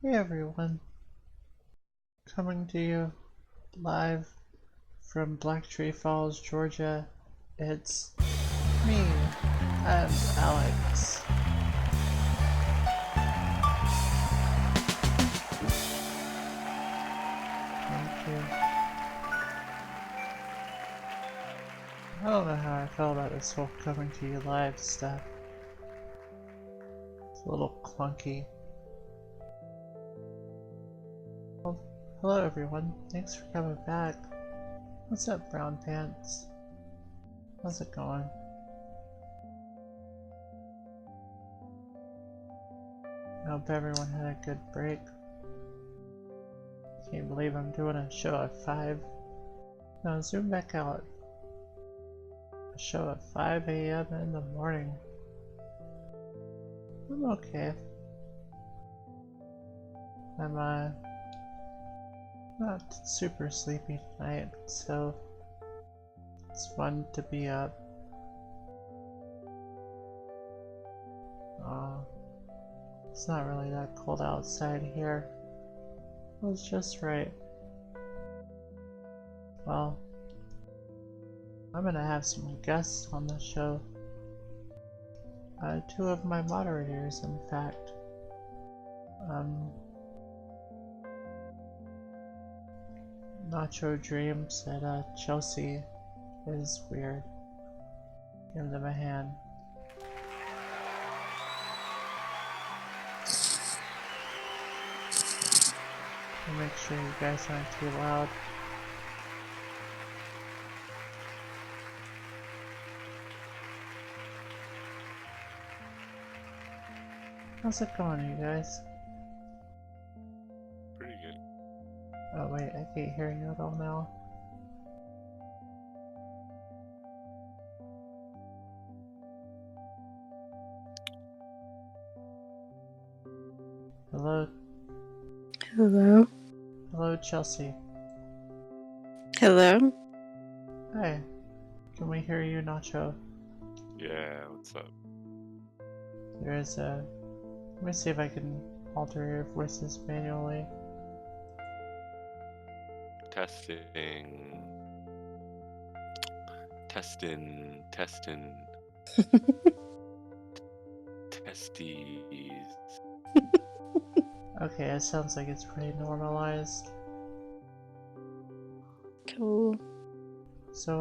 Hey everyone, coming to you live from Black Tree Falls, Georgia. It's me, I'm Alex. Thank you. I don't know how I felt about this whole coming to you live stuff. It's a little clunky. Well, hello everyone, thanks for coming back. What's up, Brown Pants? How's it going? I hope everyone had a good break. Can't believe I'm doing a show at 5. Now zoom back out. A show at 5 a.m. in the morning. I'm okay. I'm not super sleepy tonight, so it's fun to be up. It's not really that cold outside here. It was just right. Well, I'm gonna have some guests on the show. 2 of my moderators, in fact. Nacho Dreams that Chelsea is weird. Give them a hand. And make sure you guys aren't too loud. How's it going, you guys? Pretty good. Oh wait, I can't hear you at all now. Hello? Hello? Hello, Chelsea. Hello? Hi. Can we hear you, Nacho? Yeah, what's up? There's a... Let me see if I can alter your voices manually. Testing. Testing. Testes. Okay, it sounds like it's pretty normalized. Cool. So,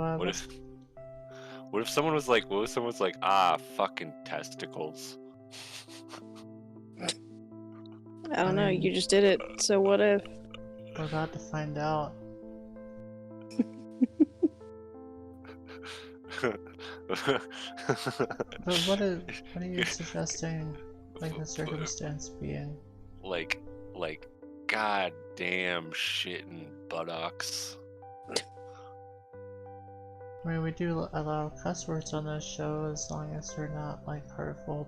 What if someone was like, ah, fucking testicles? I don't know, you just did it, so what if? We're about to find out. But what are you suggesting, like, the circumstance being? like goddamn shitting buttocks. I mean, we do allow cuss words on this show as long as they're not, like, hurtful.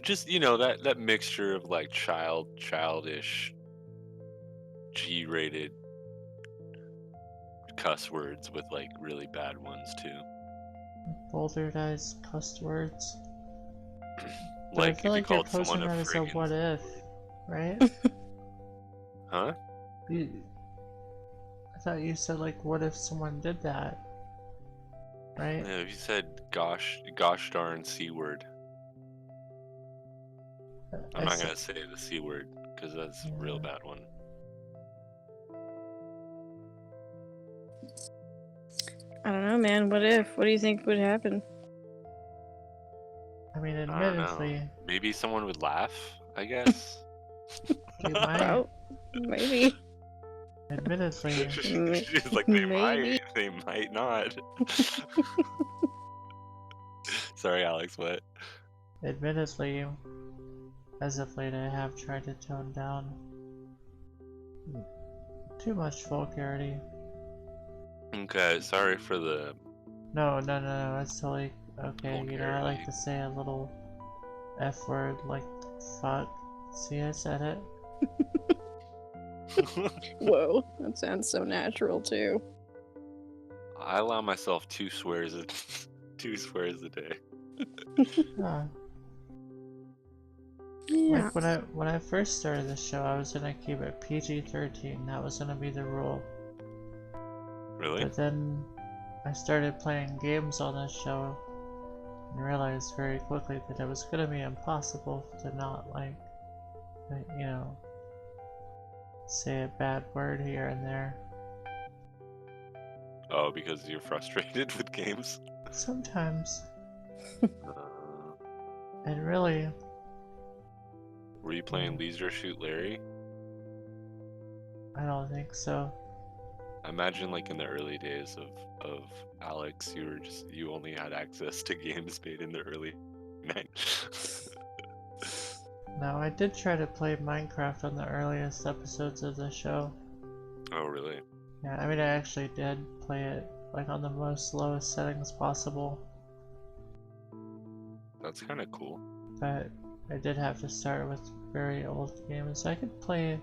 Just, you know, that mixture of like childish G-rated cuss words with like really bad ones too. Boulderized cuss words. But Like I feel if you like you're called posing someone a that as a friggin' what if, right? Huh? I thought you said, like, what if someone did that? Right? Yeah, if you said gosh darn C word. I'm not gonna say the C word because that's a real bad one. I don't know, man, what if? What do you think would happen? I mean, I don't know. admittedly, Maybe someone would laugh, I guess. you might. Oh, maybe. Admittedly. She's like, Maybe. they might not. Sorry, Alex, what? Admittedly, as of late, I have tried to tone down too much vulgarity. Okay, sorry for the... No, that's totally okay. Vulgarity. You know, I like to say a little F word like fuck. See, I said it. Whoa, that sounds so natural too. I allow myself two 2 swears a day. Uh, Yeah. like when I first started the show, I was gonna keep it PG-13. That was gonna be the rule. Really? But then I started playing games on this show and realized very quickly that it was gonna be impossible to not like, you know, say a bad word here and there. Oh, because you're frustrated with games? Sometimes. Uh, And really, were you playing Leisure Shoot Larry? I don't think so. I imagine like in the early days of Alex, you only had access to games made in the early 90s. No, I did try to play Minecraft on the earliest episodes of the show. Oh, really? Yeah, I mean, I actually did play it like on the most lowest settings possible, That's kind of cool. but I did have to start with very old games. I could play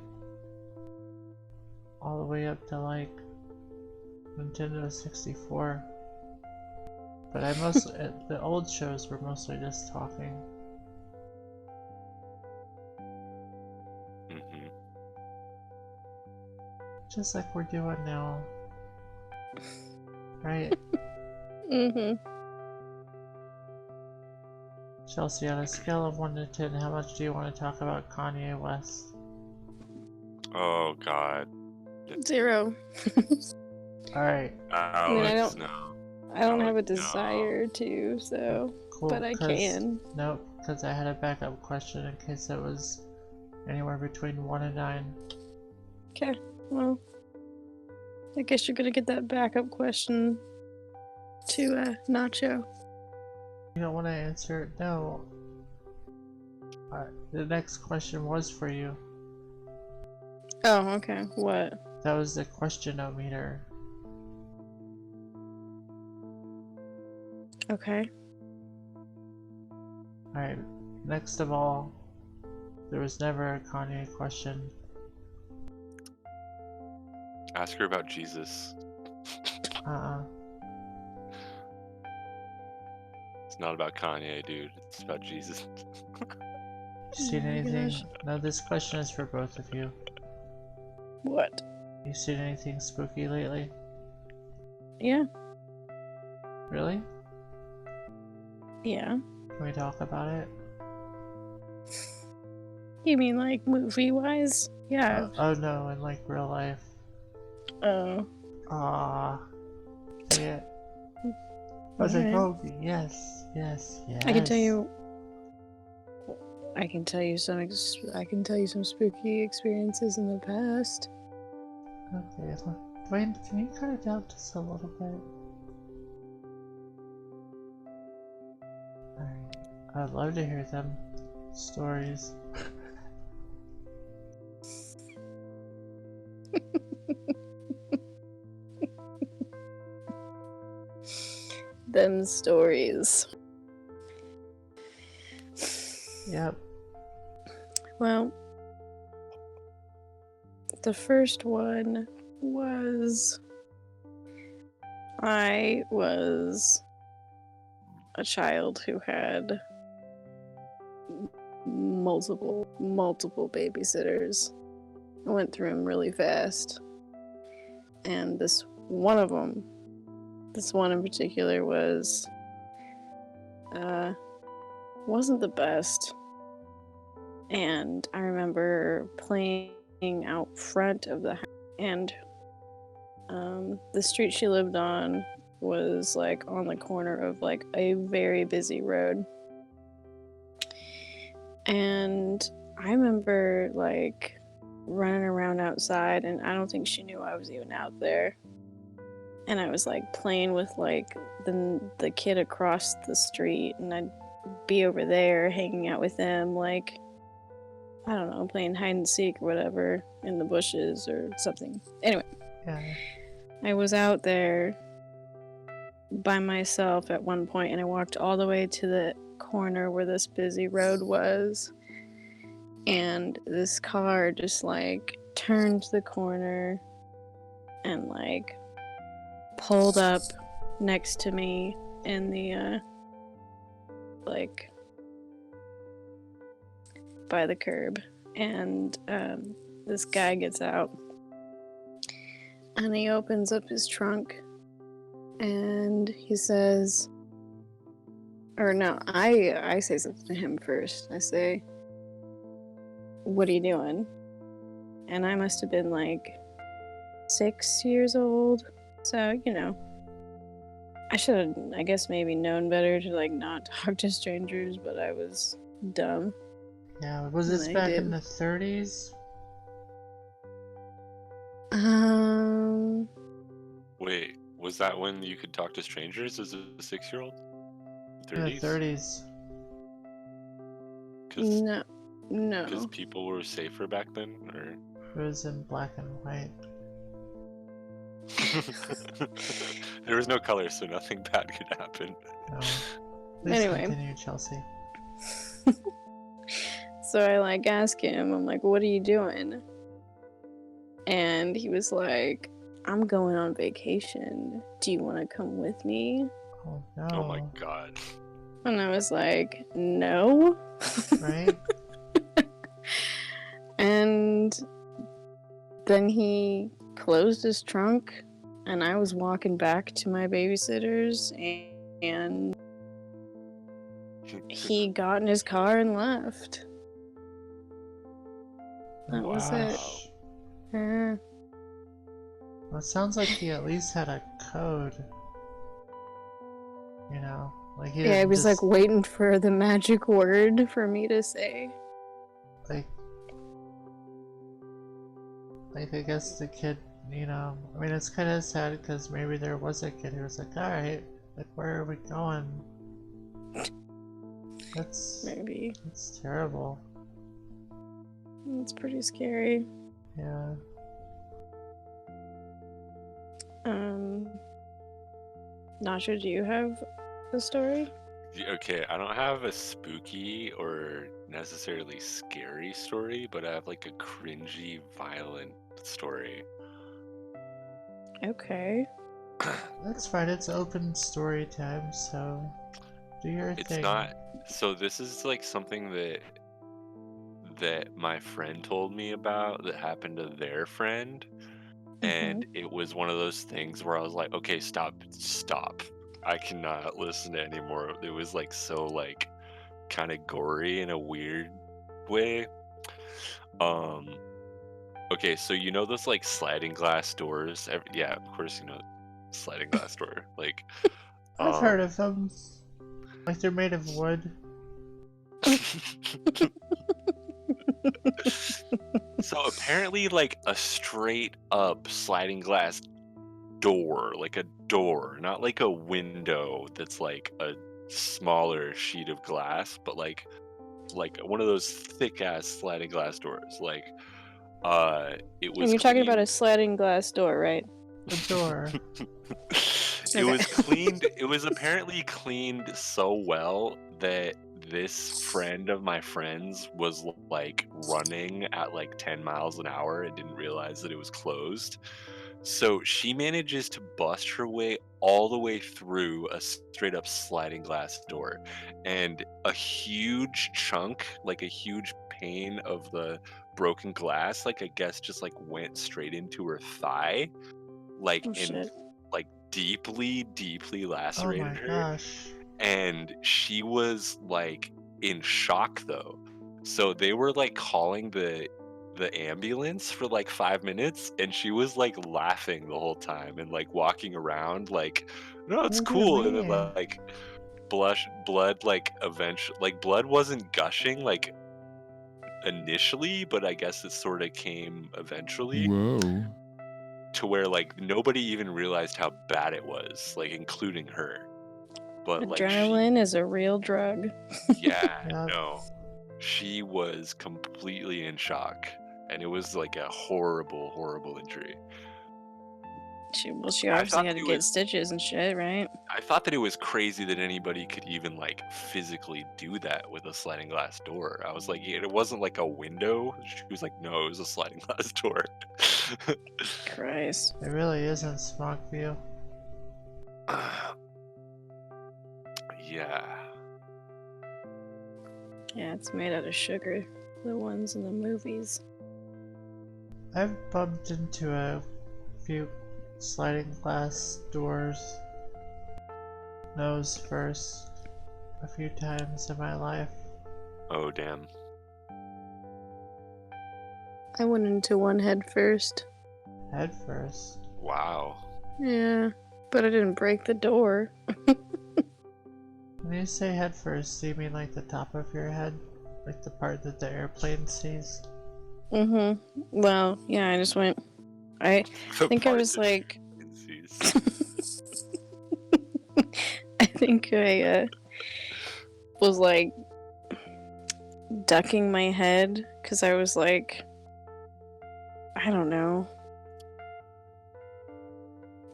all the way up to like Nintendo 64, but I mostly the old shows were mostly just talking. Hmm. Just like we're doing now. Right? Mm-hmm. Chelsea, on a scale of 1 to 10, how much do you want to talk about Kanye West? Oh, God. 0. Alright, Alex, don't- no. I don't No, have a no. desire to, so. cool. But I 'cause- can. Nope, because I had a backup question in case it was anywhere between 1 and 9. Okay, well. I guess you're gonna get that backup question to Nacho. You don't want to answer it? No. The next question was for you. Oh, okay. What? That was the question-o-meter. Okay. Alright, next of all, there was never a Kanye question. Ask her about Jesus. It's not about Kanye, dude. It's about Jesus. You seen Oh my anything? gosh. No, this question is for both of you. What? You seen anything spooky lately? Yeah. Really? Yeah. Can we talk about it? You mean like movie-wise? Yeah. Oh no, in like real life. Oh. Ah, yeah. I was like, Okay. oh yes, yes, yes. I can tell you. I can tell you some. I can tell you some spooky experiences in the past. Okay, look, Dwayne, can you cut it down just a little bit? Alright, I'd love to hear them stories. Them stories. Yep. Well, the first one was I was a child who had multiple babysitters. I went through them really fast. And this one in particular wasn't the best. And I remember playing out front of the house, and the street she lived on was like on the corner of like a very busy road. And I remember like running around outside, and I don't think she knew I was even out there. And I was like playing with like the kid across the street, and I'd be over there hanging out with them, like, I don't know, playing hide and seek or whatever in the bushes or something. Anyway, Yeah. I was out there by myself at one point, and I walked all the way to the corner where this busy road was, and this car just like turned the corner and like pulled up next to me, in the like by the curb, and this guy gets out and he opens up his trunk and he says, or no, I say something to him first. I say, "What are you doing?" And I must have been like 6 years old, so you know, I should have, I guess, maybe known better to like not talk to strangers, but I was dumb. Yeah, was this I back in did. the 30s? Wait, was that when you could talk to strangers as a 6-year-old? In the 30s? 30s. No, Because no. people were safer back then, or It was in black and white. there was no color, so nothing bad could happen. No. Please Anyway. continue, Chelsea. So I like ask him, I'm like, "What are you doing?" And he was like, "I'm going on vacation. Do you want to come with me?" Oh no. Oh my god. And I was like, "No." Right? And then he closed his trunk, and I was walking back to my babysitter's, and he got in his car and left. That was it. Gosh. Uh, Well, it sounds like he at least had a code. You know? Like he yeah, I didn't was just, like waiting for the magic word for me to say. like I guess the kid, you know, I mean it's kind of sad because maybe there was a kid who was like, alright, like where are we going? That's Maybe. terrible. It's pretty scary. Yeah. Nacho, do you have a story? Okay, I don't have a spooky or necessarily scary story, but I have like a cringy, violent story. Okay. That's fine, it's open story time, so do your It's thing. not. So this is like something that my friend told me about that happened to their friend, and it was one of those things where I was like, okay, stop. I cannot listen to anymore. It was like so like kind of gory in a weird way. Okay, so you know those like sliding glass doors? Yeah, of course you know sliding glass door. Like, I've heard of them. Like they're made of wood. So apparently, like a straight up sliding glass door, like a door, not like a window that's like a smaller sheet of glass, but like one of those thick ass sliding glass doors. Like, it was. And you're talking about cleaned- a sliding glass door, right? A door. It was cleaned. It was apparently cleaned so well that this friend of my friend's was like running at like 10 miles an hour and didn't realize that it was closed. So she manages to bust her way all the way through a straight up sliding glass door, and a huge chunk, like a huge pane of the broken glass, like I guess just like went straight into her thigh, like Oh, and shit. like deeply Oh lacerated my her. gosh. And she was like in shock though, so they were like calling the ambulance for like 5 minutes, and she was like laughing the whole time and like walking around like, no, it's Look at cool. And then me. like blood like eventually, like blood wasn't gushing like initially, but I guess it sort of came eventually. Whoa. To where like nobody even realized how bad it was, like including her. But like Adrenaline is a real drug. yeah, Yep. no, she was completely in shock, and it was like a horrible injury. She I obviously thought had it to get was- stitches and shit, right? I thought that it was crazy that anybody could even like physically do that with a sliding glass door. I was like, it wasn't like a window. She was like, no, it was a sliding glass door. Christ. It really isn't Smockview. Yeah. Yeah, it's made out of sugar. The ones in the movies. I've bumped into a few sliding glass doors nose first a few times in my life. Oh, damn. I went into one head first. Head first. Wow. Yeah, but I didn't break the door. When you say head first, do you mean like the top of your head? Like the part that the airplane sees? Mm-hmm. Well, yeah, I just went. I think I was like. I think I was like ducking my head because I was like, I don't know.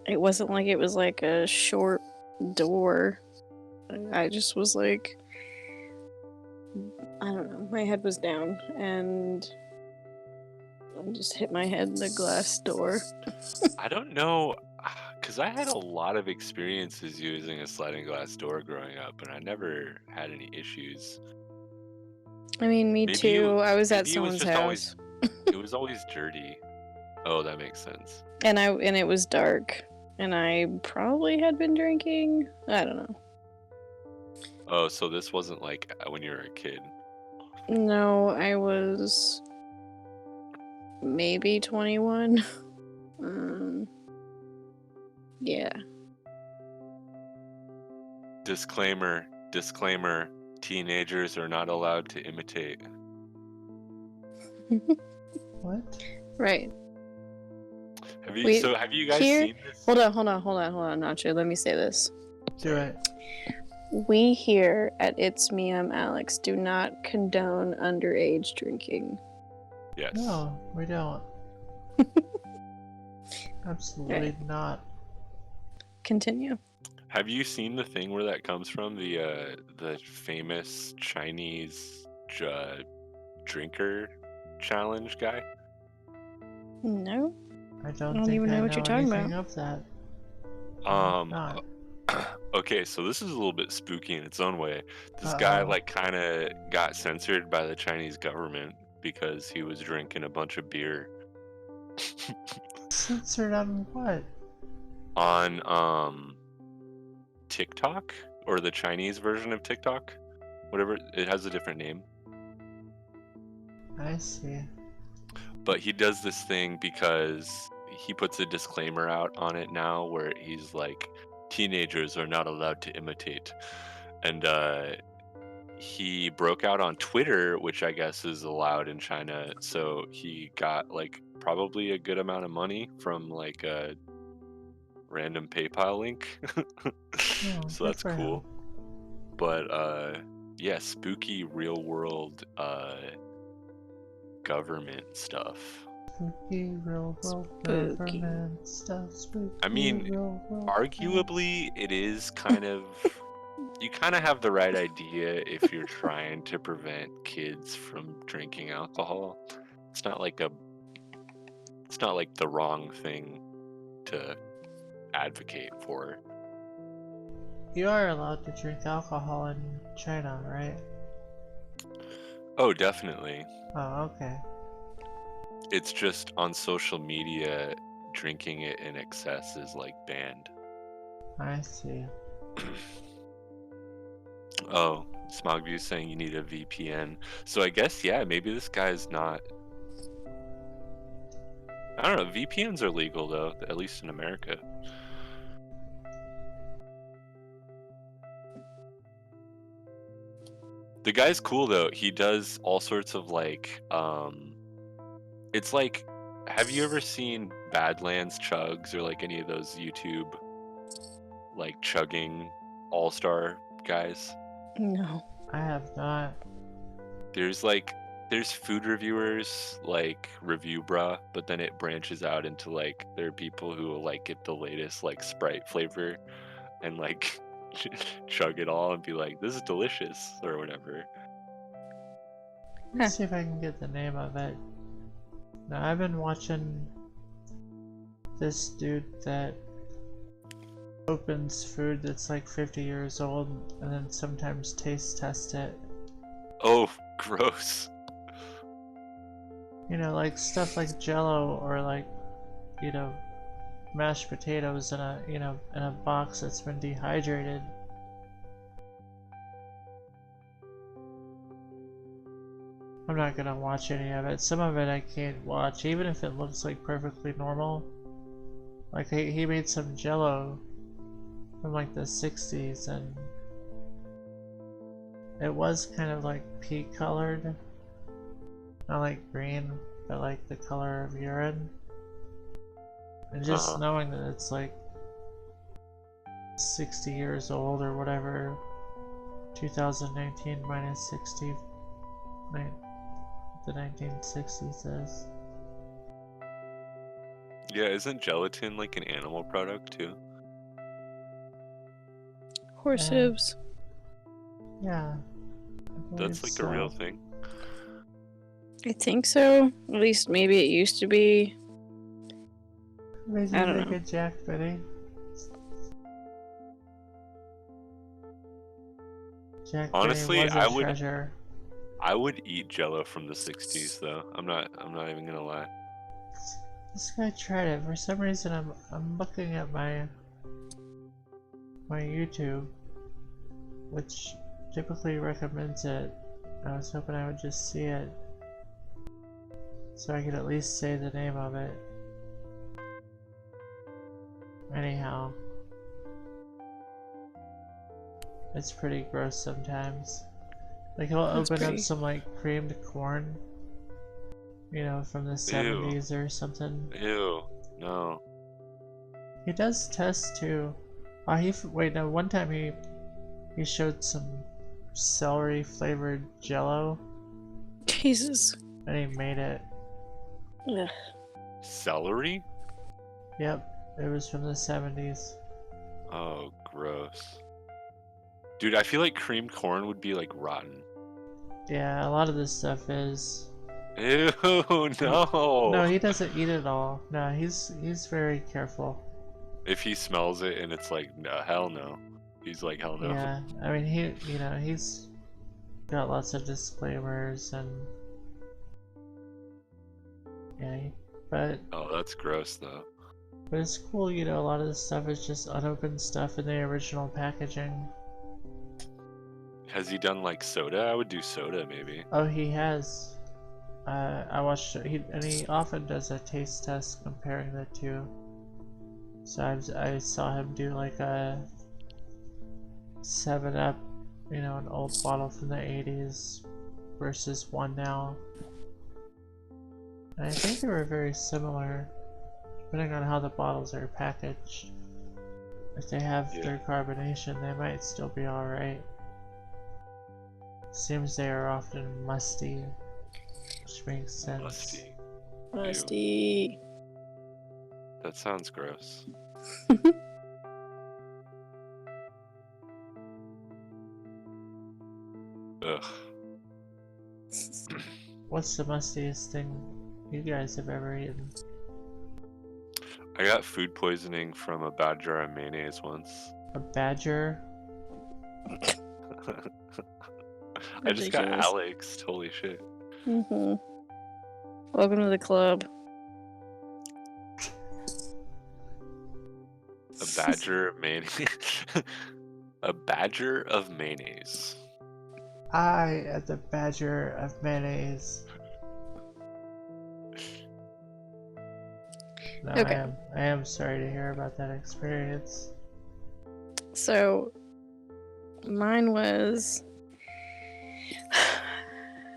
It wasn't like it was like a short door. I just was like, I don't know. My head was down and I just hit my head in the glass door. I don't know, because I had a lot of experiences using a sliding glass door growing up, and I never had any issues. I mean, me Maybe too. I was at maybe it was someone's just house. it was always dirty. Oh, that makes sense. And it was dark. And I probably had been drinking. I don't know. Oh, so this wasn't like when you were a kid. No, I was maybe 21. Yeah. Disclaimer, teenagers are not allowed to imitate. What? Right. Have you Wait, have you guys here- seen this? Hold on, Nacho. Let me say this. Do it. We here at It's Me, I'm Alex do not condone underage drinking. Yes. No, we don't. Absolutely not. Continue. Have you seen the thing where that comes from? The famous Chinese drinker challenge guy? No? I don't don't think even know I what you're talking anything about. of that. Um okay, so this is a little bit spooky in its own way. This guy Uh-oh. like kind of got censored by the Chinese government because he was drinking a bunch of beer Censored on what? on TikTok, or the Chinese version of TikTok. Whatever, it has a different name. I see. But he does this thing because he puts a disclaimer out on it now where he's like, teenagers are not allowed to imitate. And he broke out on Twitter, which I guess is allowed in China. So he got like probably a good amount of money from like a random PayPal link. Oh, So good that's for cool. him. But yeah, spooky real world government stuff. Spooky real world Spooky. government stuff. Spooky I mean, real world arguably it is kind of, you kind of have the right idea if you're trying to prevent kids from drinking alcohol. It's not like the wrong thing to advocate for. You are allowed to drink alcohol in China, right? Oh, definitely. Oh, okay. It's just on social media, drinking it in excess is like banned. I see. Oh, Smogview saying you need a VPN. So I guess, yeah, maybe this guy's not. I don't know. VPNs are legal though, at least in America. The guy's cool though. He does all sorts of like, it's like, have you ever seen Badlands Chugs or like any of those YouTube like chugging all-star guys? No. I have not. There's food reviewers like Review Bruh, but then it branches out into like there are people who will like get the latest like Sprite flavor and like chug it all and be like, this is delicious or whatever. Let's see if I can get the name of it. Now, I've been watching this dude that opens food that's like 50 years old and then sometimes taste test it. Oh, gross. You know, like stuff like Jello or like, you know, mashed potatoes in a, you know, in a box that's been dehydrated. I'm not gonna watch any of it. Some of it I can't watch, even if it looks like perfectly normal. Like he made some Jello from like the 60s and it was kind of like pea colored. Not like green, but like the color of urine. And just knowing that it's like 60 years old or whatever, 2019 minus 60, the 1960s is. Yeah, isn't gelatin like an animal product too? Horse Yeah. hooves. Yeah. That's like a real thing. I think so. At least maybe it used to be. Made I you don't think know. of Jack Benny. Jack Honestly, Benny was a I would- treasure. I would eat Jello from the 60s though. I'm not even gonna lie. This guy tried it. For some reason, I'm looking at my YouTube, which typically recommends it. I was hoping I would just see it, so I could at least say the name of it. Anyhow, it's pretty gross sometimes. Like he'll That's open up pretty- some like creamed corn, you know, from the 70s or something. Ew. No. He does test too. Wait, no, one time he showed some celery flavored Jello Jesus. and he made it. Ugh. Celery? Yep, it was from the 70s. Oh, gross. Dude, I feel like creamed corn would be like rotten. Yeah, a lot of this stuff is. Ew, no. No, he doesn't eat it all. No, he's very careful. If he smells it and it's like, no, hell no. He's like, hell no. Yeah, I mean he's got lots of disclaimers and yeah, but Oh, that's gross though. it's cool, you know, a lot of this stuff is just unopened stuff in the original packaging. Has he done like soda? I would do soda maybe. Oh, he has. I watched it, and he often does a taste test comparing the two. So I saw him do like a 7-Up, you know, an old bottle from the 80s versus one now. And I think they were very similar, depending on how the bottles are packaged. If they have third carbonation, they might still be alright. Seems they are often musty, which makes sense. Musty. Musty. That sounds gross. Ugh. What's the mustiest thing you guys have ever eaten? I got food poisoning from a bad jar of mayonnaise once. A badger? I just got Ridiculous. Alex. Holy shit. Mm-hmm. Welcome to the club. A badger of mayonnaise. A badger of mayonnaise. I am the badger of mayonnaise. No, Okay. I am sorry to hear about that experience. So, mine was.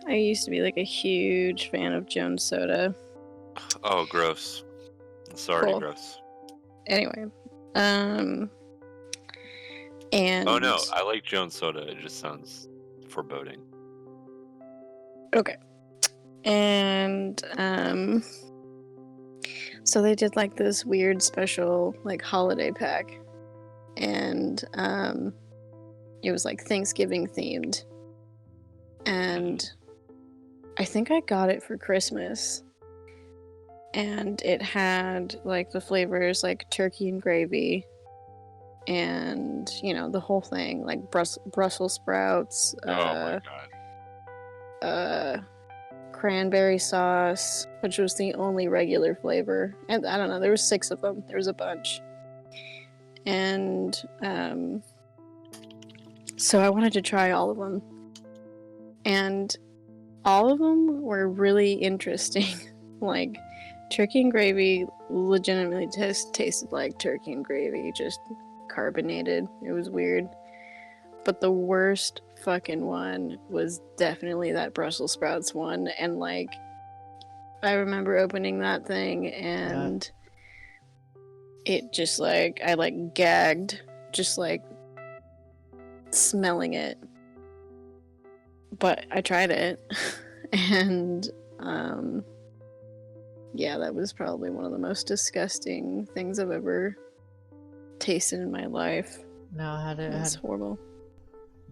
I used to be like a huge fan of Jones Soda. Oh, gross. Sorry, Cool. gross. Anyway, and Oh no, I like Jones Soda. It just sounds foreboding. okay, and so they did like this weird special like holiday pack, and it was like Thanksgiving themed, and I think I got it for Christmas. And it had like the flavors like turkey and gravy and the whole thing, like Brussels sprouts, Oh my god. cranberry sauce, which was the only regular flavor, and I don't know, there was 6 of them. There was a bunch, and so I wanted to try all of them, and all of them were really interesting. Like, turkey and gravy legitimately tasted like turkey and gravy, just carbonated. It was weird. But the worst fucking one was definitely that Brussels sprouts one. And, like, I remember opening that thing and it just, like, I, like, gagged, just, like, smelling it. But I tried it. And, yeah, that was probably one of the most disgusting things I've ever tasted in my life. Now, had it It's horrible.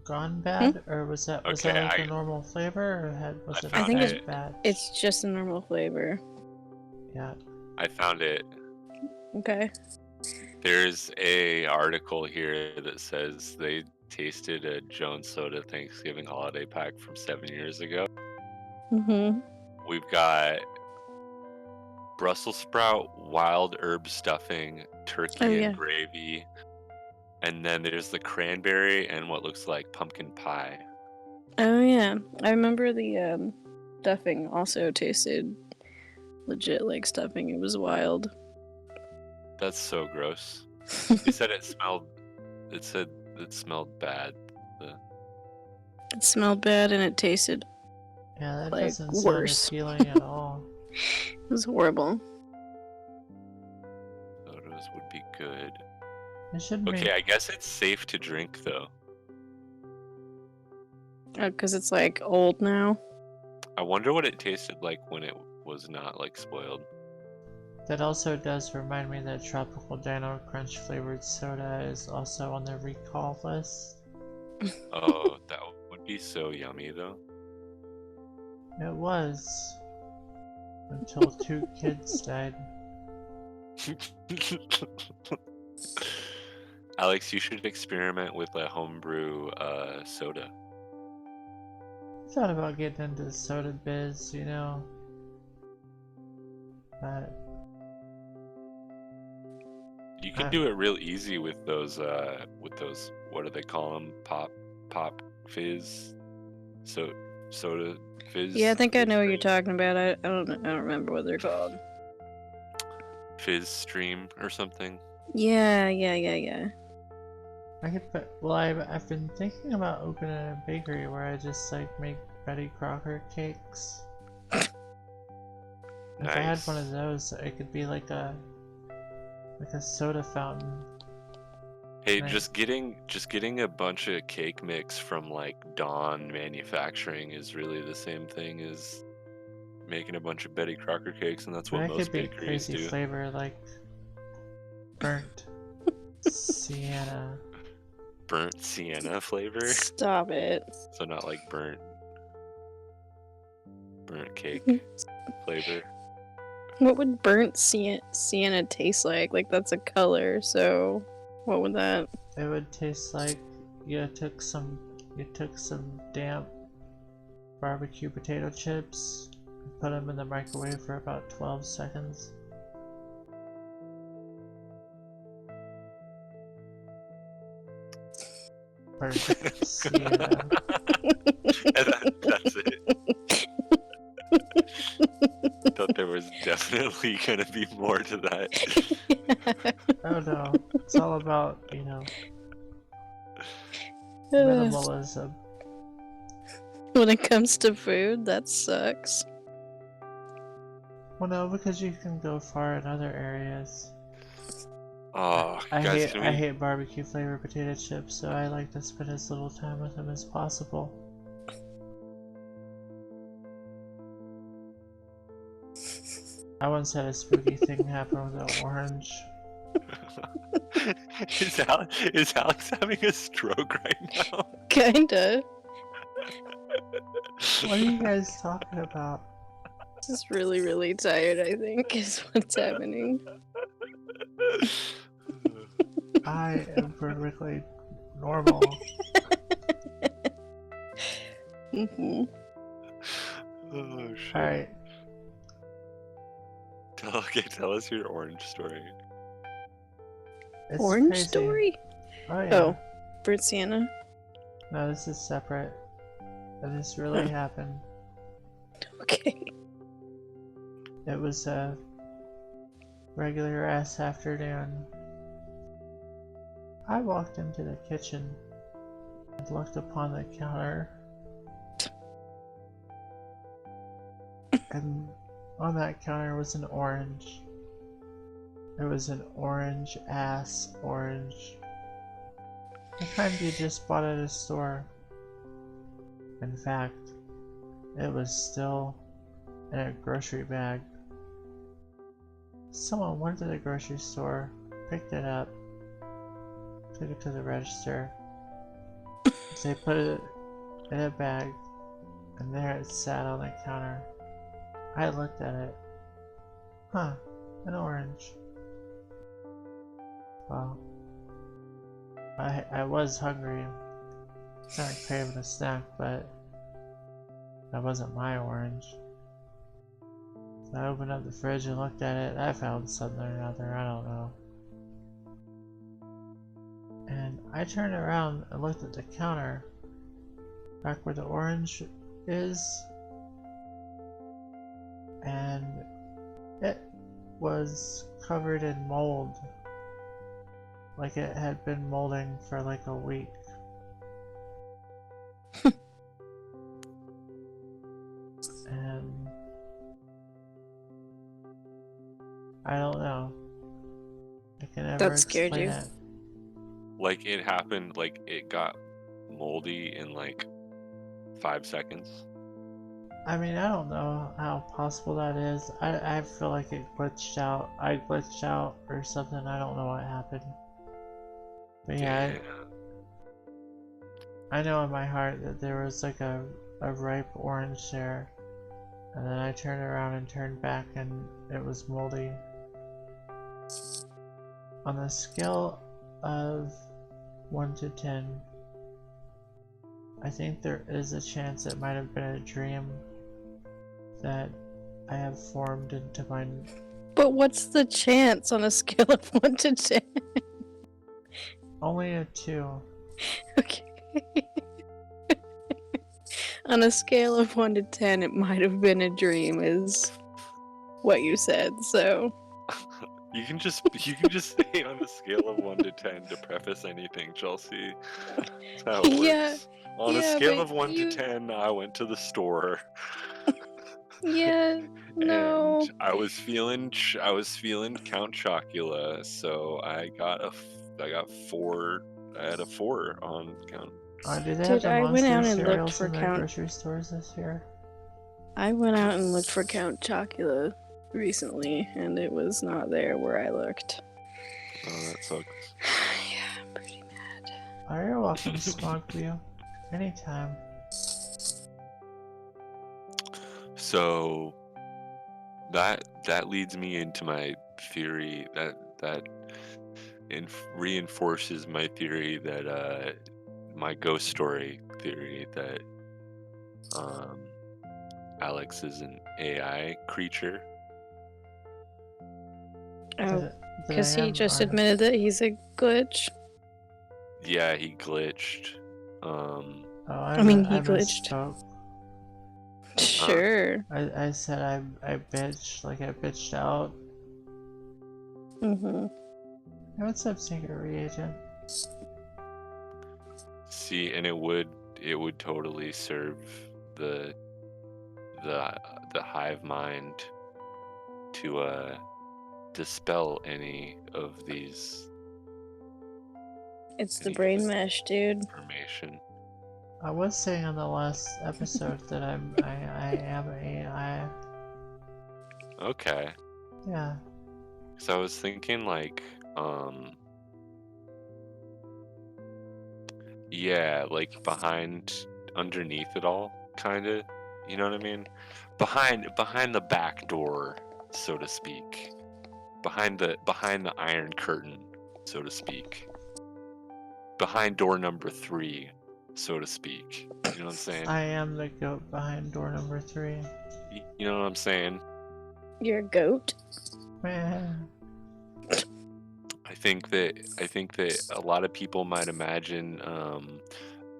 gone bad, or was that Okay, like a normal flavor, or was it I think just bad? It's just a normal flavor. Yeah. I found it. Okay. There's a article here that says they tasted a Jones Soda Thanksgiving holiday pack from 7 years ago. Mm-hmm. We've got Brussels sprout, wild herb stuffing, turkey and gravy, and then there's the cranberry and what looks like pumpkin pie. Oh yeah, I remember the stuffing also tasted legit like stuffing. It was wild. That's so gross. They said it smelled. It said it smelled bad. It smelled bad and it tasted Yeah, that like doesn't worse. sound appealing at all. It was horrible. Sodas would be good. It should make... Okay, I guess it's safe to drink though. Because it's like old now. I wonder what it tasted like when it was not like spoiled. That also does remind me that Tropical Dino Crunch flavored soda is also on the recall list. Oh, that would be so yummy though. It was. Until 2 kids died. Alex, you should experiment with a homebrew soda. I thought about getting into the soda biz, you know. But you can do it real easy with those what do they call them? Pop fizz, soda fizz. Yeah, I think I know what you're talking about. I don't remember what they're called. Fizz stream or something. Yeah. I could put, well, I've been thinking about opening a bakery where I just like make Betty Crocker cakes. If I had one of those, it could be like a soda fountain. Hey, just getting a bunch of cake mix from like Dawn Manufacturing is really the same thing as making a bunch of Betty Crocker cakes, and that's what most bakeries crazy do. Flavor like burnt sienna. Burnt sienna flavor? Stop it. So not like burnt cake flavor. What would burnt sienna taste like? Like, that's a color, so what would that? It would taste like you took some damp barbecue potato chips and put them in the microwave for about 12 seconds. Burnt sienna. That's it. Thought there was definitely gonna be more to that. Oh no, it's all about, you know, minimalism. When it comes to food, that sucks. Well, no, because you can go far in other areas. Oh, I guys, hate barbecue flavored potato chips, so I like to spend as little time with them as possible. I once had a spooky thing happen with an orange. Is Alex having a stroke right now? Kinda. What are you guys talking about? Just really, really tired, I think, is what's happening. I am perfectly normal. Mm-hmm. Oh shit. Alright. Tell us your orange story. It's Orange crazy. story? Oh yeah. Oh, Bird Sienna. No, this is separate. And this really Huh. happened. Okay. It was a regular ass afternoon. I walked into the kitchen and looked upon the counter. And on that counter was an orange. It was an orange ass orange. The kind you just bought at a store. In fact, it was still in a grocery bag. Someone went to the grocery store, picked it up, took it to the register. They put it in a bag, and there it sat on the counter. I looked at it. Huh, an orange. Well, I was hungry. Kind of craving a snack, but that wasn't my orange. So I opened up the fridge and looked at it. I found something or another, I don't know. And I turned around and looked at the counter, back where the orange is, and it was covered in mold. Like it had been molding for like a week. And I don't know. I can never That scared explain you? it. Like it happened, like it got moldy in like 5 seconds. I mean, I don't know how possible that is. I feel like it glitched out. I glitched out or something. I don't know what happened. But yeah, Damn. I know in my heart that there was like a ripe orange there. And then I turned around and turned back and it was moldy. On the scale of 1 to 10, I think there is a chance it might have been a dream that I have formed into my... But what's the chance on a scale of 1 to 10? Only a 2. Okay. On a scale of 1 to 10, it might have been a dream, is what you said, so. You can just say on a scale of 1 to 10 to preface anything, Chelsea. That's how it Yeah, works. On a yeah, scale but of 1 you- to 10, I went to the store. Yeah, no. And I was feeling Count Chocula, so I got 4. I had a 4 on Count. Do they have Dude, the I went Monster out and looked cereals for in the Count. grocery stores this year? I went out and looked for Count Chocula recently, and it was not there where I looked. Oh, that sucks. Yeah, I'm pretty mad. Oh, you're welcome, Smogview. Anytime. So that leads me into my theory that reinforces my theory that my ghost story theory that Alex is an AI creature. Oh, Did because I he am, just or- admitted that he's a glitch. Yeah, he glitched. Oh, I mean, he I glitched. misspoke. Sure. I said I bitched, like I bitched out. Mm-hmm. Hey, what's up, Secret Reagent? See, and it would totally serve the hive mind to dispel any of these It's the Any brain of this mesh, dude. information. I was saying on the last episode that I am AI. Okay. Yeah. So I was thinking like yeah, like underneath it all, kind of, you know what I mean? Behind the back door, so to speak. Behind the iron curtain, so to speak. behind door number 3, so to speak. You know what I'm saying? I am the goat behind door number 3. You know what I'm saying? You're a goat. Man. I think that a lot of people might imagine a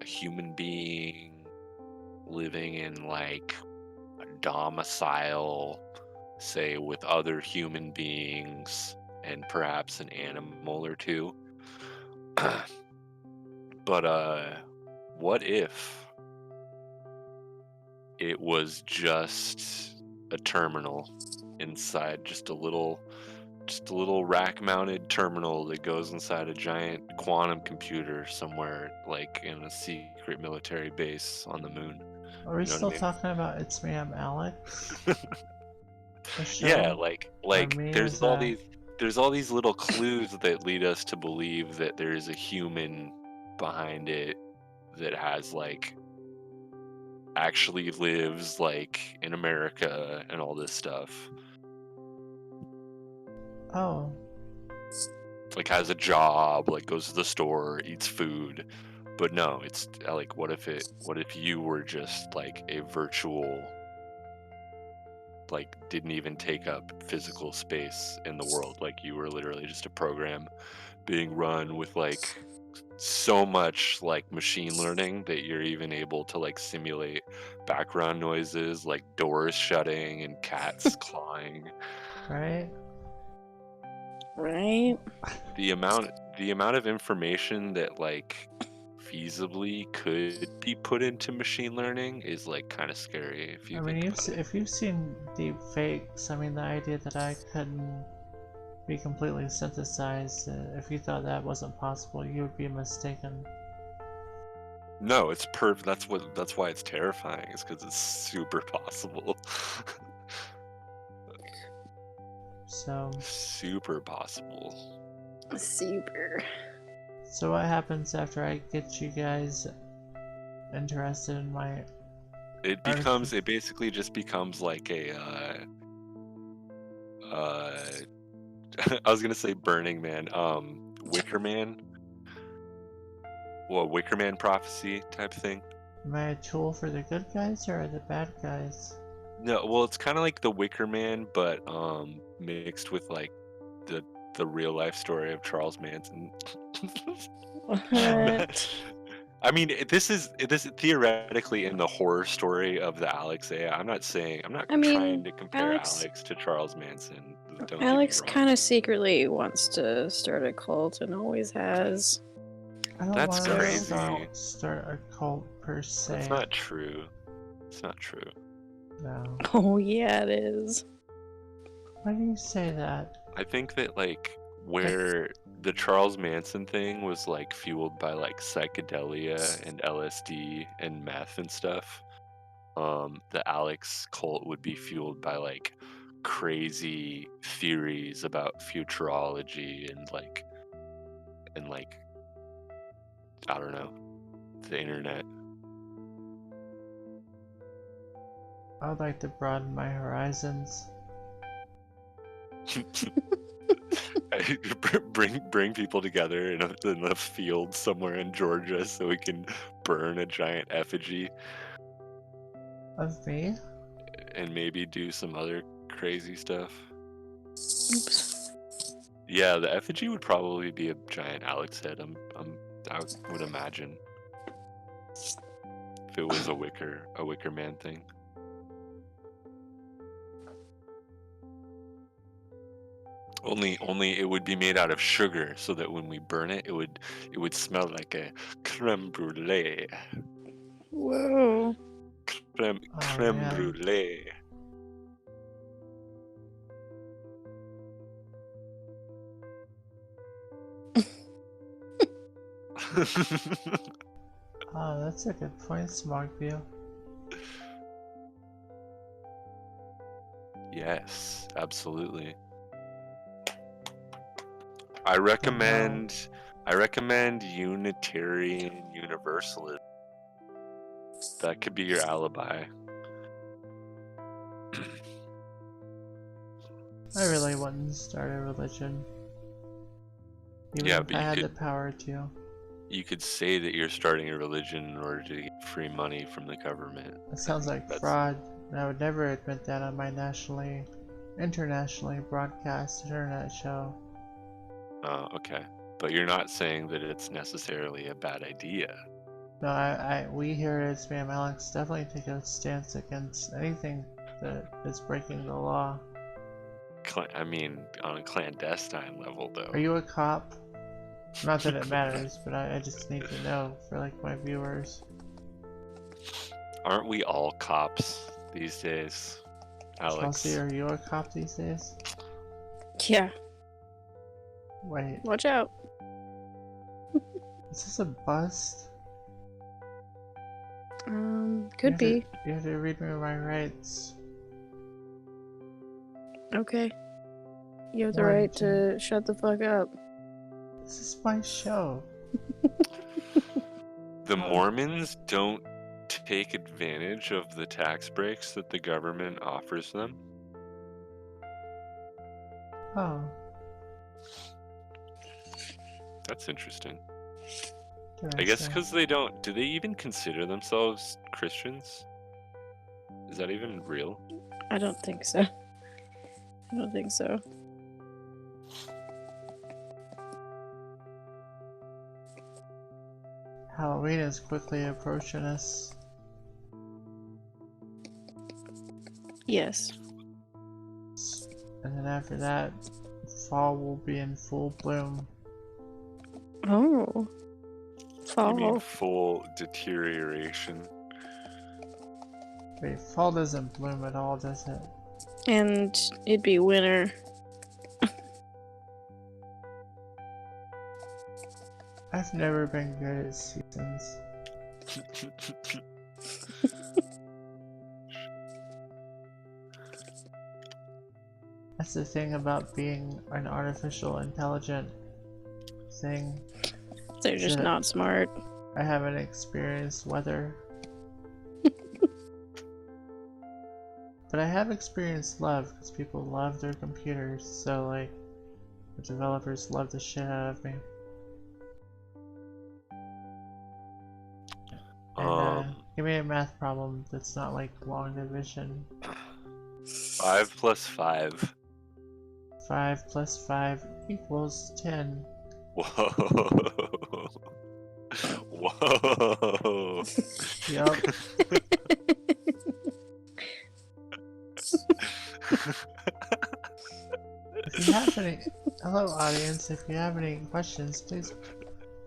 human being living in like a domicile, say with other human beings and perhaps an animal or two. But what if it was just a terminal inside, just a little rack-mounted terminal that goes inside a giant quantum computer somewhere, like in a secret military base on the moon. Are we You know what I still mean? talking about It's Me, I'm Alex? The show? Yeah, like me, there's is all that- these little clues that lead us to believe that there's a human behind it that has like actually lives like in America and all this stuff. Oh. Like has a job, like goes to the store, eats food. But no, it's like what if you were just like a virtual, like didn't even take up physical space in the world, like you were literally just a program being run with like so much like machine learning that you're even able to like simulate background noises like doors shutting and cats clawing. Right? Right? The amount of information that like feasibly could be put into machine learning is like kind of scary if you I mean, think about it. if you've seen deep fakes, I mean, the idea that I couldn't be completely synthesized, if you thought that wasn't possible, you would be mistaken. No, it's that's why it's terrifying, is because it's super possible. So, Super possible. Super. so what happens after I get you guys interested in my It basically just becomes like a I was gonna say Burning Man, Wicker Man, well, Wicker Man prophecy type thing. am I a tool for the good guys or the bad guys? No, well, it's kind of like the Wicker Man, but mixed with like the real life story of Charles Manson. What? I mean, this is theoretically in the horror story of the Alex AI. I'm not I mean, trying to compare Alex- Alex to Charles Manson. Don't Alex get me wrong. kind of secretly wants to start a cult and always has. I don't That's want crazy. to start a cult per se. That's not true. It's not true. No. Oh, yeah, it is. Why do you say that? I think that like where the Charles Manson thing was like fueled by like psychedelia and LSD and meth and stuff, the Alex cult would be fueled by like crazy theories about futurology and like I don't know, the internet. I would like to broaden my horizons. bring people together in a field somewhere in Georgia so we can burn a giant effigy Of me? and maybe do some other crazy stuff. Oops. Yeah, the effigy would probably be a giant Alex head. I would imagine if it was a Wicker Man thing. Only it would be made out of sugar, so that when we burn it, it would smell like a creme brulee. Whoa. Creme man. brulee. Oh, that's a good point, Smogview. Yes, absolutely. I recommend Unitarian Universalism. That could be your alibi. I really wouldn't start a religion. Even Yeah, if but I you had could- the power to. you could say that you're starting a religion in order to get free money from the government. It sounds like fraud, and I would never admit that on my internationally broadcast internet show. Okay. But you're not saying that it's necessarily a bad idea. No, we here at Spam Alex definitely take a stance against anything that is breaking the law. I mean, on a clandestine level, though. Are you a cop? Not that it matters, but I just need to know for like my viewers. Aren't we all cops these days, Alex? Chelsea, are you a cop these days? Yeah, Wait, watch out. is this a bust? Could be. You have to read me my rights. Okay. You have the One, right two. to shut the fuck up. This is my show. The Mormons don't take advantage of the tax breaks that the government offers them. Oh, That's interesting. I guess interesting. because they don't. Do they even consider themselves Christians? Is that even real? I don't think so. I don't think so. Halloween is quickly approaching us. Yes. And then after that, fall will be in full bloom. Oh. You mean Fall. full deterioration? Wait, fall doesn't bloom at all, does it? And it'd be winter. I've never been good at seasons. That's the thing about being an artificial intelligent thing. They're just Yeah. not smart. I haven't experienced weather. But I have experienced love, because people love their computers, so like, the developers love the shit out of me. And give me a math problem that's not like long division. 5 plus 5. 5 plus 5 equals 10. Whoa. Whoa. Yup. If you have any, hello audience, if you have any questions, please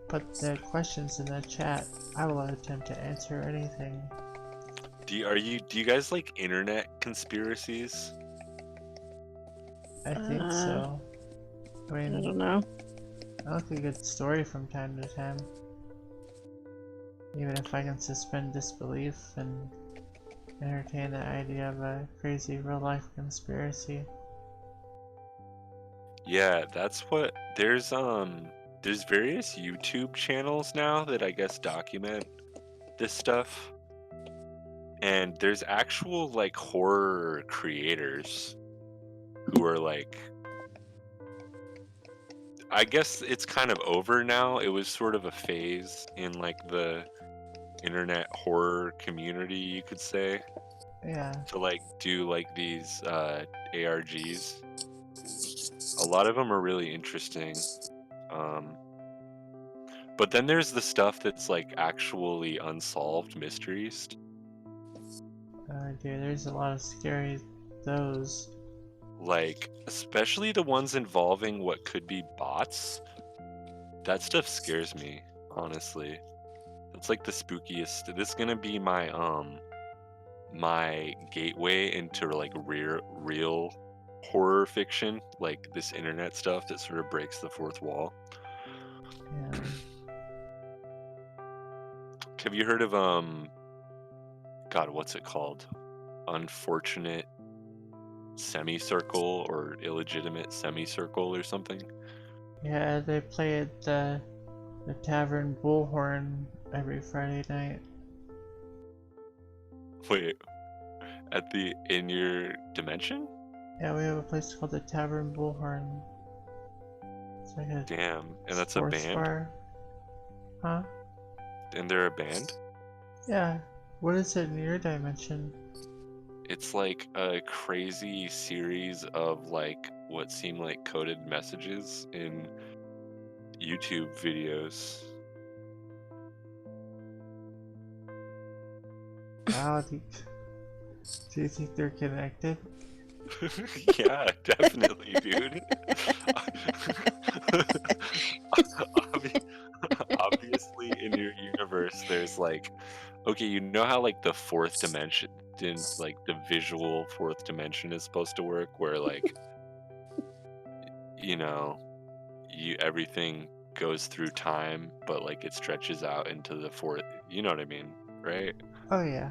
put the questions in the chat. I will attempt to answer anything. Do you guys like internet conspiracies? I think so. I I mean, don't know. I like a good story from time to time. Even if I can suspend disbelief and entertain the idea of a crazy real-life conspiracy. Yeah, that's what there's various YouTube channels now that I guess document this stuff. And there's actual like horror creators who are like, I guess it's kind of over now. It was sort of a phase in like the internet horror community, you could say, Yeah. to like do like these ARGs. A lot of them are really interesting. But then there's the stuff that's like actually unsolved mysteries. Dude, there's a lot of scary those. Like, especially the ones involving what could be bots. That stuff scares me, honestly. It's like the spookiest. This is gonna be my my gateway into like real horror fiction, like this internet stuff that sort of breaks the fourth wall. Yeah. Have you heard of God, what's it called? Unfortunate semicircle or illegitimate semicircle or something? Yeah, they play at the Tavern Bullhorn every Friday night. Wait, in your dimension? Yeah, we have a place called the Tavern Bullhorn. It's like a Damn, and that's a sports band? bar. Huh? And they're a band? Yeah. What is it in your dimension? It's like a crazy series of like what seem like coded messages in YouTube videos. Wow, do you think they're connected? Yeah, definitely, dude. Obviously, in your universe, there's like, okay, you know how like the fourth dimension, like the visual fourth dimension is supposed to work, where like, you know, everything goes through time, but like it stretches out into the fourth. You know what I mean, right? Oh yeah.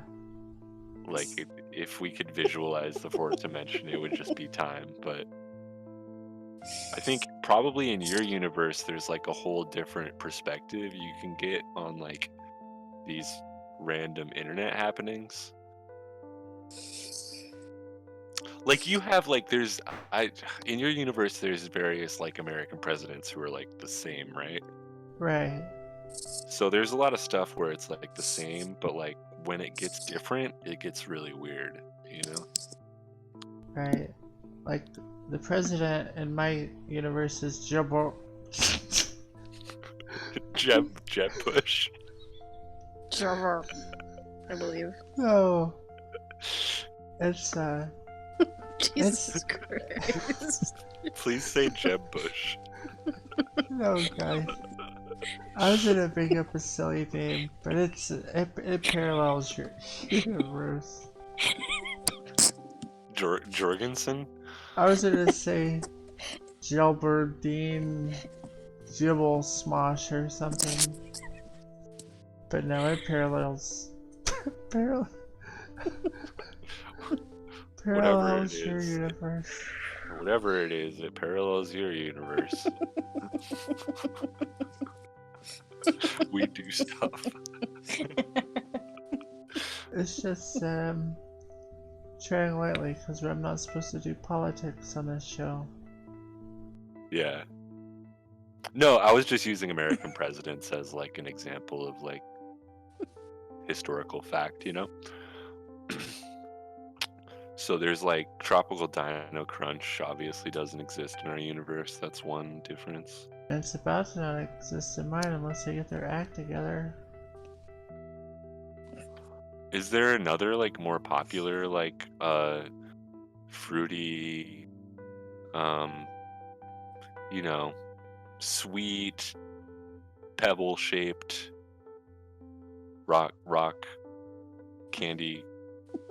Like if we could visualize the fourth dimension, it would just be time. But I think probably in your universe, there's like a whole different perspective you can get on like these random internet happenings. Like you have like in your universe there's various like American presidents who are like the same, right? Right. So there's a lot of stuff where it's like the same, but like when it gets different, it gets really weird, you know? Right. Like the president in my universe is Jabber. Jeb Bush. Trevor, I believe. No. It's Jesus Christ. Please say Jeb Bush. no guys. I was gonna bring up a silly name, but it parallels your universe. Jorgensen? I was gonna say Gilberdine Gibble Smosh or something. But no, it parallels parallels your is. universe. Whatever it is, it parallels your universe. We do stuff. It's just treading lightly because I'm not supposed to do politics on this show. Yeah. No, I was just using American presidents as like an example of like historical fact, you know? So there's like Tropical Dino Crunch obviously doesn't exist in our universe. That's one difference. And it's about to not exist in mine unless they get their act together. Is there another like more popular like fruity you know, sweet pebble shaped rock candy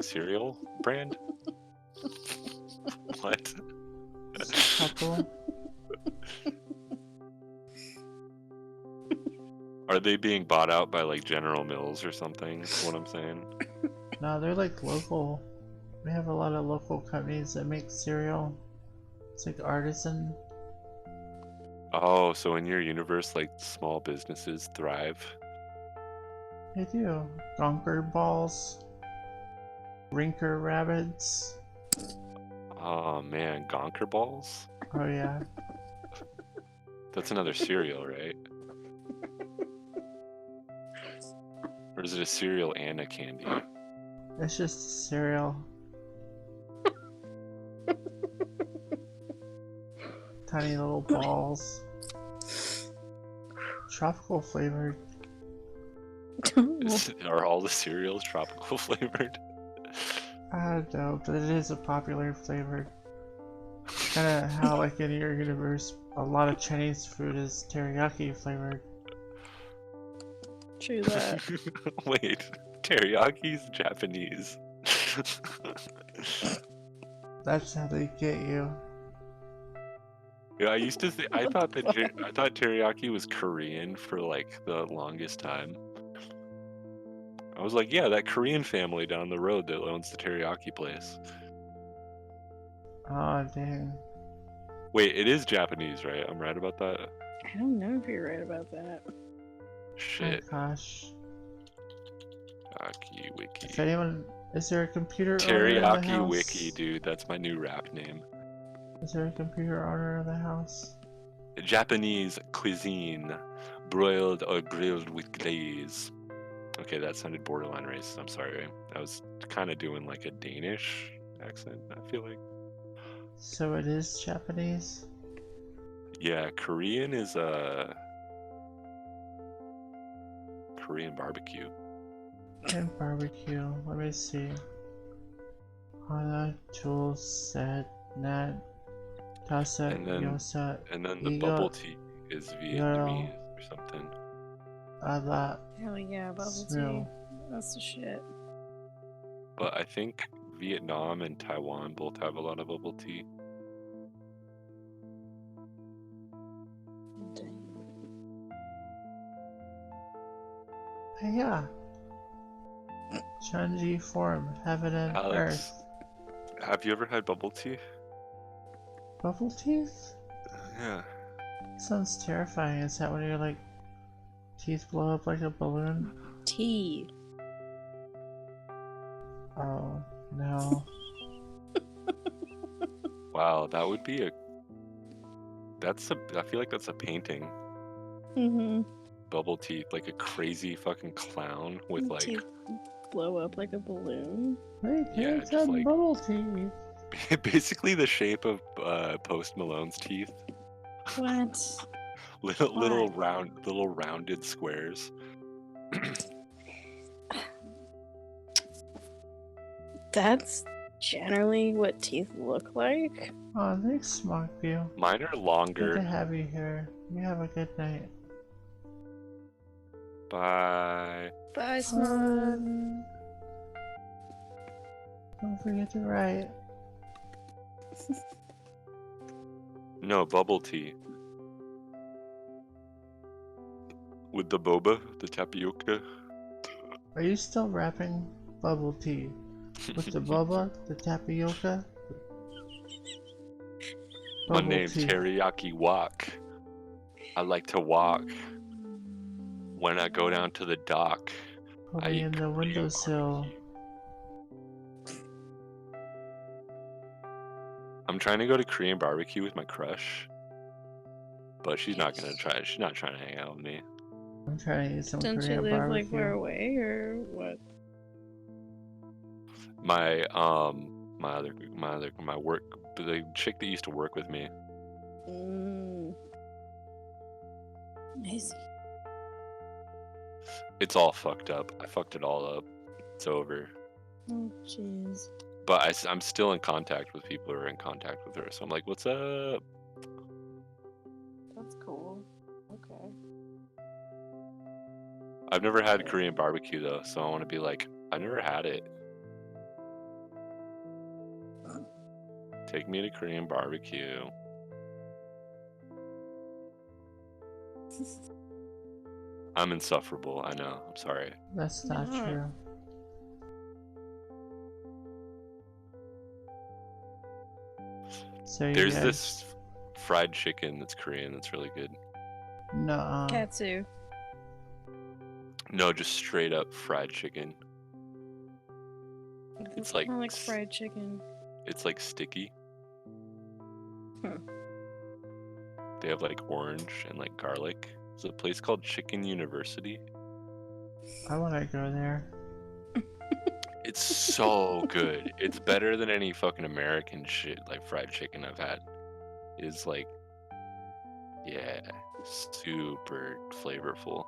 cereal brand? What? Couple. Are they being bought out by like General Mills or something? Is what I'm saying. No, they're like local. We have a lot of local companies that make cereal. It's like artisan. Oh, so in your universe, like small businesses thrive. They do. Gonker balls. Rinker rabbits. Oh man, Gonker balls? Oh yeah. That's another cereal, right? Or is it a cereal and a candy? It's just cereal. Tiny little balls. Tropical flavored. Are all the cereals tropical flavored? I don't know, but it is a popular flavor. Kinda how like in your universe, a lot of Chinese food is teriyaki flavored. True that. Wait, teriyaki's Japanese. That's how they get you. Yeah, I used to I thought teriyaki was Korean for like the longest time. I was like, yeah, that Korean family down the road that owns the teriyaki place. Oh dang. Wait, it is Japanese, right? I'm right about that? I don't know if you're right about that. Shit. Oh gosh. Teriyaki Wiki. If anyone, is there a computer owner in the Teriyaki house? Wiki, dude. That's my new rap name. Is there a computer owner in the house? Japanese cuisine, broiled or grilled with glaze. Okay, that sounded borderline racist. I'm sorry. I was kind of doing like a Danish accent, I feel like. So it is Japanese? Yeah, Korean is Korean barbecue. And barbecue. Let me see. Hana, Chul, Set, Nat, Tasa, And then- Yosa, And then the Ego, bubble tea is Vietnamese or something. Ala, Hell yeah, bubble tea. Smell. That's the shit. But I think Vietnam and Taiwan both have a lot of bubble tea. Yeah. Chunji form, heaven and Alex, earth. have you ever had bubble tea? Bubble teeth? Yeah. Sounds terrifying. Is that when your like teeth blow up like a balloon? Tea. Oh no. Wow, that would be a. I feel like that's a painting. Mm-hmm. Bubble teeth, like a crazy fucking clown with like. Teeth blow up like a balloon. Hey, Yeah, kids just had like- bubble teeth. Basically the shape of Post Malone's teeth. What? Little Why? rounded squares. That's generally what teeth look like. Oh, thanks, Smockview. Mine are Good to longer. have you here. You have a good night. Bye. Bye, Smog. Fun. Don't forget to write. No, bubble tea. With the boba, the tapioca. Are you still rapping bubble tea? With the boba, the tapioca? My Bubble name's tea. Teriyaki Walk. I like to walk. When I go down to the dock, Put I me eat in the Korean windowsill. I'm trying to go to Korean barbecue with my crush, but she's not gonna try. She's not trying to hang out with me. I'm trying to eat some Don't you Korean live barbecue. like far away or what? My work, the chick that used to work with me. I see. It's all fucked up. I fucked it all up. It's over. Oh, jeez. But I'm still in contact with people who are in contact with her. So I'm like, what's up? That's cool. Okay. I've never had Korean barbecue though, so I want to be like, I've never had it. Take me to Korean barbecue. I'm insufferable. I know. I'm sorry. That's not Yeah. true. So you There's guys, this fried chicken that's Korean that's really good. Nuh-uh. Katsu. No, just straight up fried chicken. It's like I like fried chicken. It's like sticky. Hmm. They have like orange and like garlic. There's a place called Chicken University. I want to go there. It's so good. It's better than any fucking American shit like fried chicken I've had. It's like, yeah, super flavorful.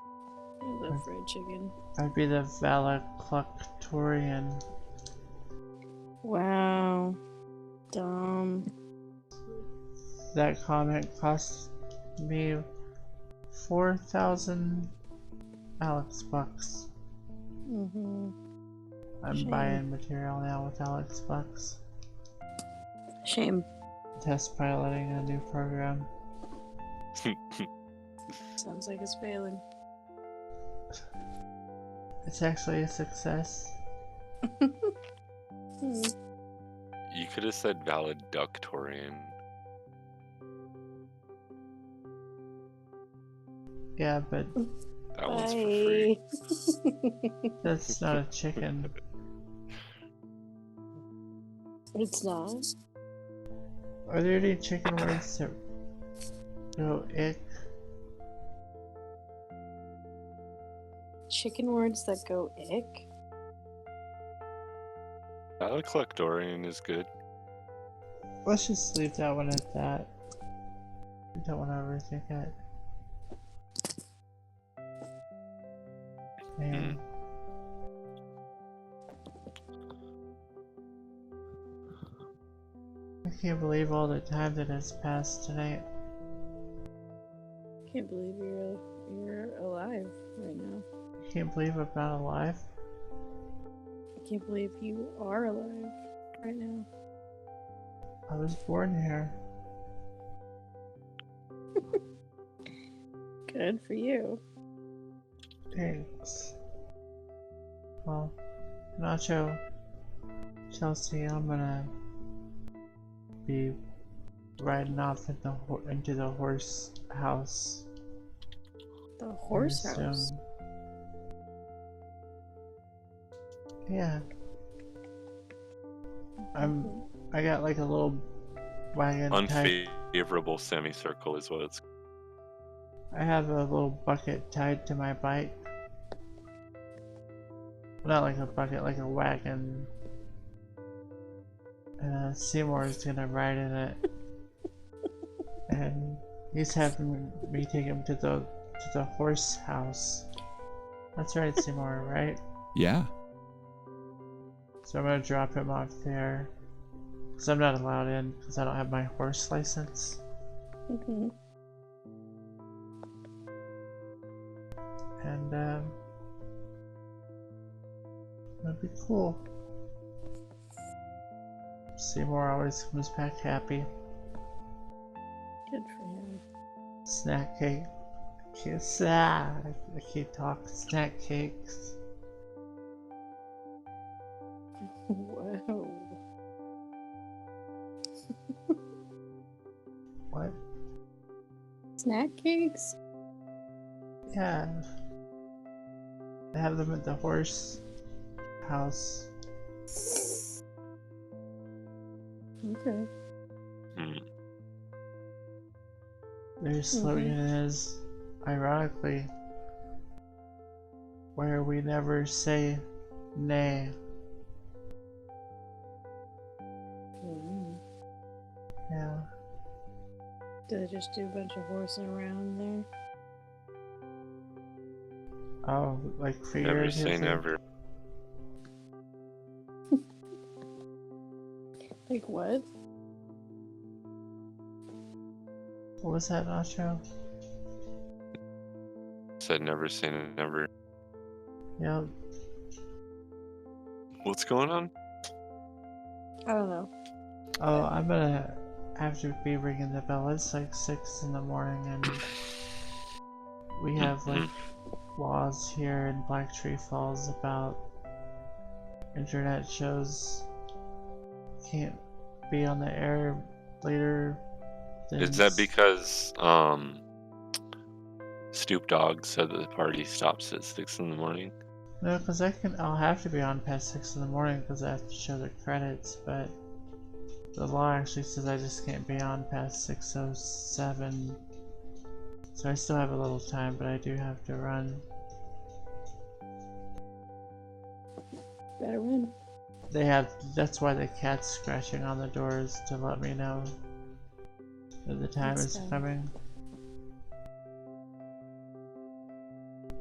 I love fried chicken. I'd be the valedictorian. Wow. Dumb. That comment cost me 4,000 Alex bucks. Mm-hmm. I'm Shame. buying material now with Alex bucks. Shame. Test piloting a new program. Sounds like it's failing. It's actually a success. Hmm. You could have said valedictorian. Yeah, but That one's for free. that's not a chicken. It's not. Are there any chicken words that go ick? chicken words that go ick? Valedictorian is good. Let's just leave that one at that. We don't want to overthink it. And I can't believe all the time that has passed tonight. Can't believe you're alive right now. I can't believe I'm not alive. I can't believe you are alive right now. I was born here. Good for you. Thanks. Well, Nacho, Chelsea, I'm gonna be riding off into the horse house. The horse very house. soon. Yeah. I got like a little wagon tied. Unfavorable semicircle is what it's. I have a little bucket tied to my bike. Not like a bucket, like a wagon. And Seymour is gonna ride in it. And he's having me take him to the horse house. That's right, Seymour, right? Yeah. So I'm gonna drop him off there. Because I'm not allowed in because I don't have my horse license. Mm-hmm. And that'd be cool. Seymour always comes back happy. Good for him. Snack cake. I can't talk. Snack cakes. Whoa. What? Snack cakes? Yeah. I have them at the horse house. Okay. Their slogan is, ironically, where we never say nay. Mm. Yeah. Do they just do a bunch of horsing around there? Oh, like Never say figuratively? never. Like what? What was that, Nacho? Said never say never. Yep. What's going on? I don't know. Oh, I'm gonna have to be ringing the bell. It's like 6 in the morning and we have like laws here in Black Tree Falls about internet shows can't be on the air later than... Is that because Stoop Dog said that the party stops at 6 in the morning? No, because I'll have to be on past 6 in the morning because I have to show the credits, but the law actually says I just can't be on past 6:07. So I still have a little time, but I do have to run. Better win. That's why the cat's scratching on the doors to let me know that the time That's is fine. coming.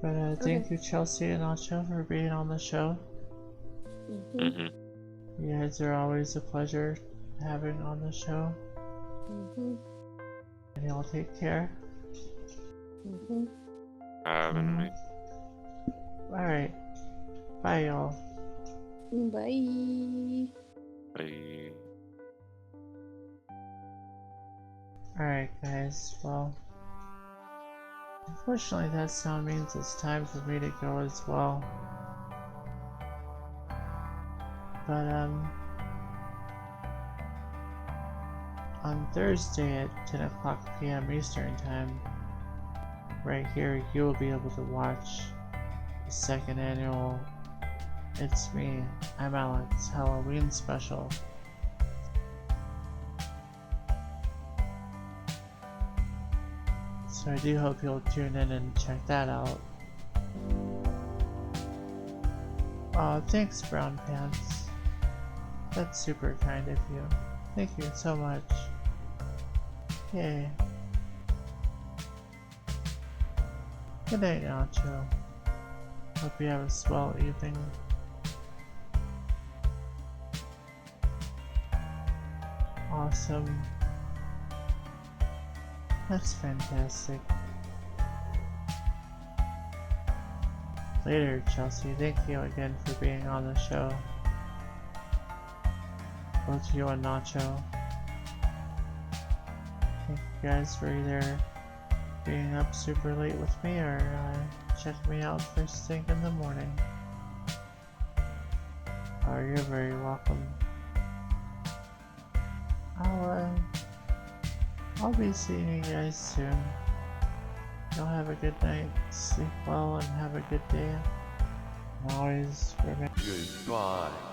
But thank you, Chelsea and Nacho, for being on the show. Mm-hmm. You guys are always a pleasure having on the show. Mm-hmm. And y'all take care. Mm-hmm. Having me. Alright. Bye, y'all. Bye. Bye. Alright, guys. Well, unfortunately, that sound means it's time for me to go as well. But, on Thursday at 10 o'clock p.m. Eastern Time, right here, you will be able to watch the second annual It's Me, I'm Alex Halloween special. So I do hope you'll tune in and check that out. Oh, thanks, Brown Pants. That's super kind of you. Thank you so much. Yay. Good night, Nacho. Hope you have a swell evening. Awesome. That's fantastic. Later, Chelsea. Thank you again for being on the show. Both you and Nacho. Thank you guys for either being up super late with me or checking me out first thing in the morning. Oh, you're very welcome. I'll be seeing you guys soon. Y'all have a good night, sleep well, and have a good day. And always remember. Goodbye.